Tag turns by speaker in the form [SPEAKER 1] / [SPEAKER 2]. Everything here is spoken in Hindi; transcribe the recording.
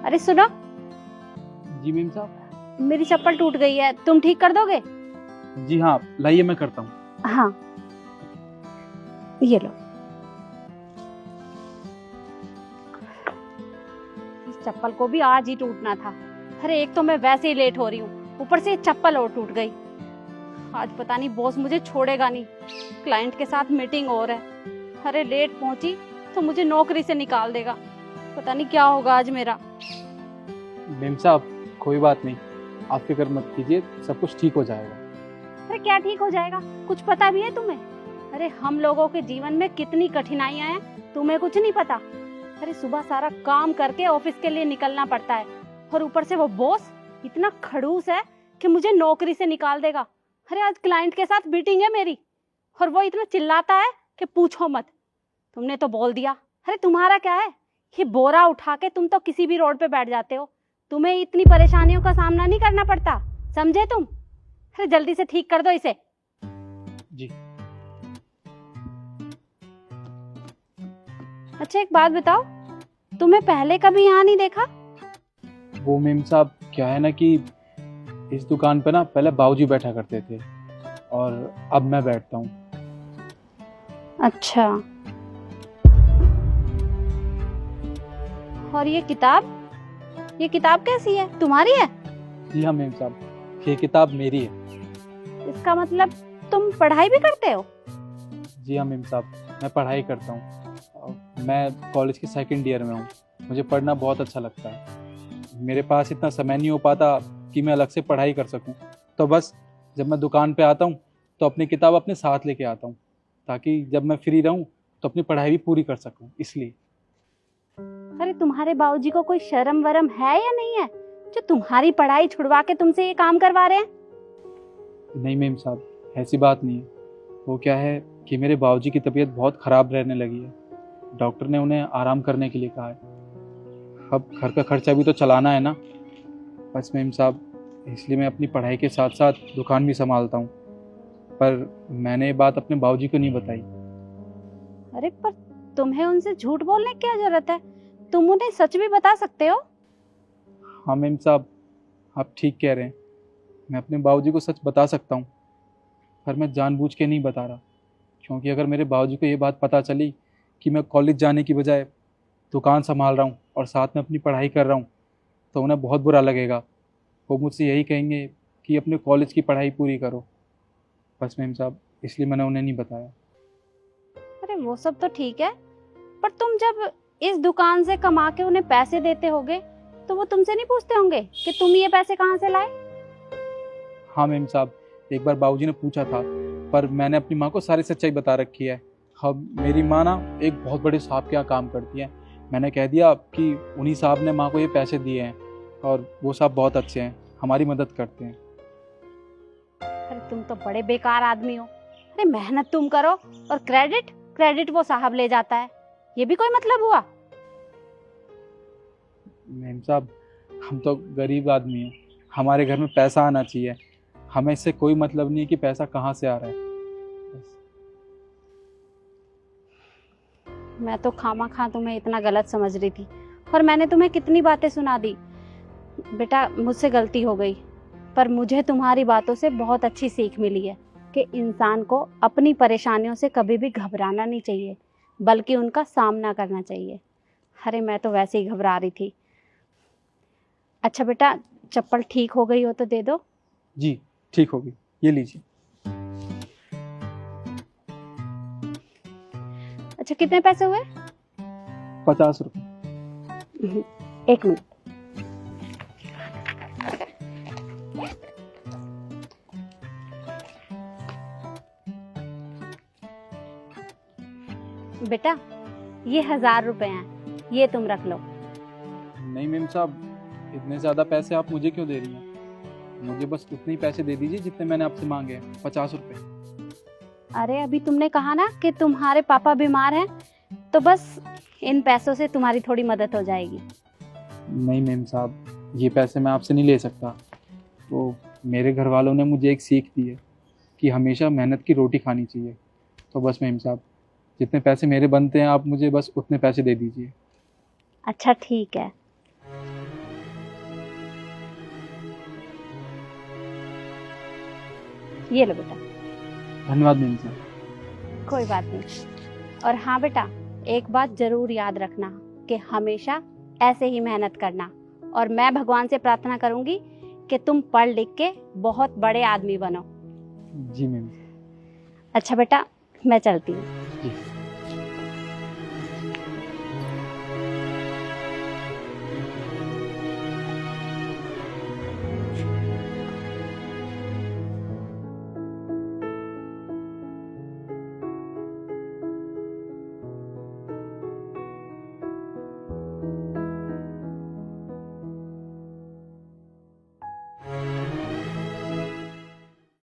[SPEAKER 1] अरे सुनो,
[SPEAKER 2] जी मेम साहब।
[SPEAKER 1] मेरी चप्पल टूट गई है, तुम ठीक कर दोगे?
[SPEAKER 2] जी हाँ, लाइए मैं करता हूँ।
[SPEAKER 1] हाँ, ये लो। इस चप्पल को भी आज ही टूटना था। अरे एक तो मैं वैसे ही लेट हो रही हूँ, ऊपर से ये चप्पल और टूट गई। आज पता नहीं बॉस मुझे छोड़ेगा नहीं, क्लाइंट के साथ मीटिंग और है। अरे लेट पहुंची तो मुझे नौकरी से निकाल देगा। पता नहीं क्या होगा आज मेरा।
[SPEAKER 2] मेम साहब कोई बात नहीं, आप फिक्र मत कीजिए, सब कुछ ठीक हो जाएगा।
[SPEAKER 1] अरे क्या ठीक हो जाएगा, कुछ पता भी है तुम्हें? अरे हम लोगों के जीवन में कितनी कठिनाइयां हैं, तुम्हें कुछ नहीं पता। अरे सुबह सारा काम करके ऑफिस के लिए निकलना पड़ता है, और ऊपर से वो बॉस इतना खड़ूस है कि मुझे नौकरी से निकाल देगा। अरे आज क्लाइंट के साथ मीटिंग है मेरी, और वो इतना चिल्लाता है कि पूछो मत। तुमने तो बोल दिया। अरे तुम्हारा क्या है, ये बोरा उठा के तुम तो किसी भी रोड पे बैठ जाते हो, तुम्हें इतनी परेशानियों का सामना नहीं करना पड़ता, समझे तुम? अरे जल्दी से ठीक कर दो इसे।
[SPEAKER 2] जी।
[SPEAKER 1] अच्छा एक बात बताओ, तुम्हें पहले कभी यहाँ नहीं देखा?
[SPEAKER 2] वो मेम साहब क्या है ना कि इस दुकान पे ना पहले बाबूजी बैठा करते थे और अब मैं बैठता हूँ।
[SPEAKER 1] अच्छा, और ये किताब कैसी है, तुम्हारी है?
[SPEAKER 2] जी हाँ मेम साहब, ये किताब मेरी है।
[SPEAKER 1] इसका मतलब तुम पढ़ाई भी करते हो?
[SPEAKER 2] जी हाँ मेम साहब, मैं पढ़ाई करता हूँ। मैं कॉलेज के सेकंड ईयर में हूँ। मुझे पढ़ना बहुत अच्छा लगता है। मेरे पास इतना समय नहीं हो पाता कि मैं अलग से पढ़ाई कर सकूँ, तो बस जब मैं दुकान पे आता हूँ तो अपनी किताब अपने साथ लेके आता हूँ, ताकि जब मैं फ्री रहूँ तो अपनी पढ़ाई भी पूरी कर सकूँ, इसलिए।
[SPEAKER 1] अरे तुम्हारे बाबूजी को कोई शर्म वरम है या नहीं है, जो तुम्हारी पढ़ाई छुड़वा के तुमसे ये काम करवा रहे हैं?
[SPEAKER 2] नहीं मेम साहब, ऐसी बात नहीं है। वो क्या है कि मेरे बाबूजी की तबीयत बहुत ख़राब रहने लगी है। डॉक्टर ने उन्हें आराम करने के लिए कहा है। अब घर का खर्चा भी तो चलाना है ना। बस मेम साहब, इसलिए मैं अपनी पढ़ाई के साथ साथ दुकान भी संभालता हूँ। पर मैंने ये बात अपने बाबूजी को नहीं बताई।
[SPEAKER 1] अरे पर तुम्हें उनसे झूठ बोलने की क्या जरूरत है, तुम उन्हें सच भी बता सकते हो।
[SPEAKER 2] हाँ मेम साहब, आप ठीक कह रहे हैं। मैं अपने बाबूजी को सच बता सकता हूँ, पर मैं जानबूझ के नहीं बता रहा। क्योंकि अगर मेरे बाबूजी को ये बात पता चली कि मैं कॉलेज जाने की बजाय दुकान संभाल रहा हूँ और साथ में अपनी पढ़ाई कर रहा हूँ, तो उन्हें बहुत बुरा लगेगा। वो मुझसे यही कहेंगे कि अपने कॉलेज की पढ़ाई पूरी करो। बस मेम साहब, इसलिए मैंने उन्हें नहीं बताया।
[SPEAKER 1] अरे वो सब तो ठीक है, पर तुम जब इस दुकान से कमा के उन्हें पैसे देते होगे तो वो तुमसे नहीं पूछते होंगे कि तुम ये पैसे कहाँ से लाए?
[SPEAKER 2] हाँ मेम साहब, एक बार बाबूजी ने पूछा था, पर मैंने अपनी माँ को सारी सच्चाई बता रखी है। अब मेरी माँ ना एक बहुत बड़े साहब के यहाँ काम करती है। मैंने कह दिया कि उन्हीं साहब ने माँ को ये पैसे दिए हैं, और वो साहब बहुत अच्छे हैं, हमारी मदद करते हैं।
[SPEAKER 1] अरे तुम तो बड़े बेकार आदमी हो। अरे मेहनत तुम करो और क्रेडिट वो साहब ले जाता है, ये भी कोई मतलब हुआ?
[SPEAKER 2] मेम साहब, हम तो गरीब आदमी हैं, हमारे घर में पैसा आना चाहिए। हमें इससे कोई मतलब नहीं है कि पैसा कहाँ से आ रहा है। बस।
[SPEAKER 1] मैं तो खामा तुम्हें इतना गलत समझ रही थी, और मैंने तुम्हें कितनी बातें सुना दी। बेटा मुझसे गलती हो गई, पर मुझे तुम्हारी बातों से बहुत अच्छी सीख मिली है कि इंसान को अपनी परेशानियों से कभी भी घबराना नहीं चाहिए, बल्कि उनका सामना करना चाहिए। अरे मैं तो वैसे ही घबरा रही थी। अच्छा बेटा, चप्पल ठीक हो गई हो तो दे दो।
[SPEAKER 2] जी ठीक होगी, ये लीजिए।
[SPEAKER 1] अच्छा कितने पैसे हुए?
[SPEAKER 2] 50 रुपये।
[SPEAKER 1] एक मिनट। बेटा ये 1000 रुपए हैं, ये तुम रख लो।
[SPEAKER 2] नहीं मेम साहब, इतने ज़्यादा पैसे आप मुझे क्यों दे रही हैं? मुझे बस उतने ही पैसे दे दीजिए जितने मैंने आपसे मांगे हैं, 50 रुपये।
[SPEAKER 1] अरे अभी तुमने कहा ना कि तुम्हारे पापा बीमार हैं, तो बस इन पैसों से तुम्हारी थोड़ी मदद हो जाएगी।
[SPEAKER 2] नहीं मेम साहब, ये पैसे मैं आपसे नहीं ले सकता। वो मेरे घर वालों ने मुझे एक सीख दी है कि हमेशा मेहनत की रोटी खानी चाहिए। तो बस मेम साहब, जितने पैसे मेरे बनते हैं आप मुझे बस उतने पैसे दे दीजिए।
[SPEAKER 1] अच्छा ठीक है, ये लो बेटा।
[SPEAKER 2] धन्यवाद मेम साहब।
[SPEAKER 1] कोई बात नहीं। और हाँ बेटा, एक बात जरूर याद रखना कि हमेशा ऐसे ही मेहनत करना, और मैं भगवान से प्रार्थना करूंगी कि तुम पढ़ लिख के बहुत बड़े आदमी बनो।
[SPEAKER 2] जी मेम।
[SPEAKER 1] अच्छा बेटा, मैं चलती हूँ।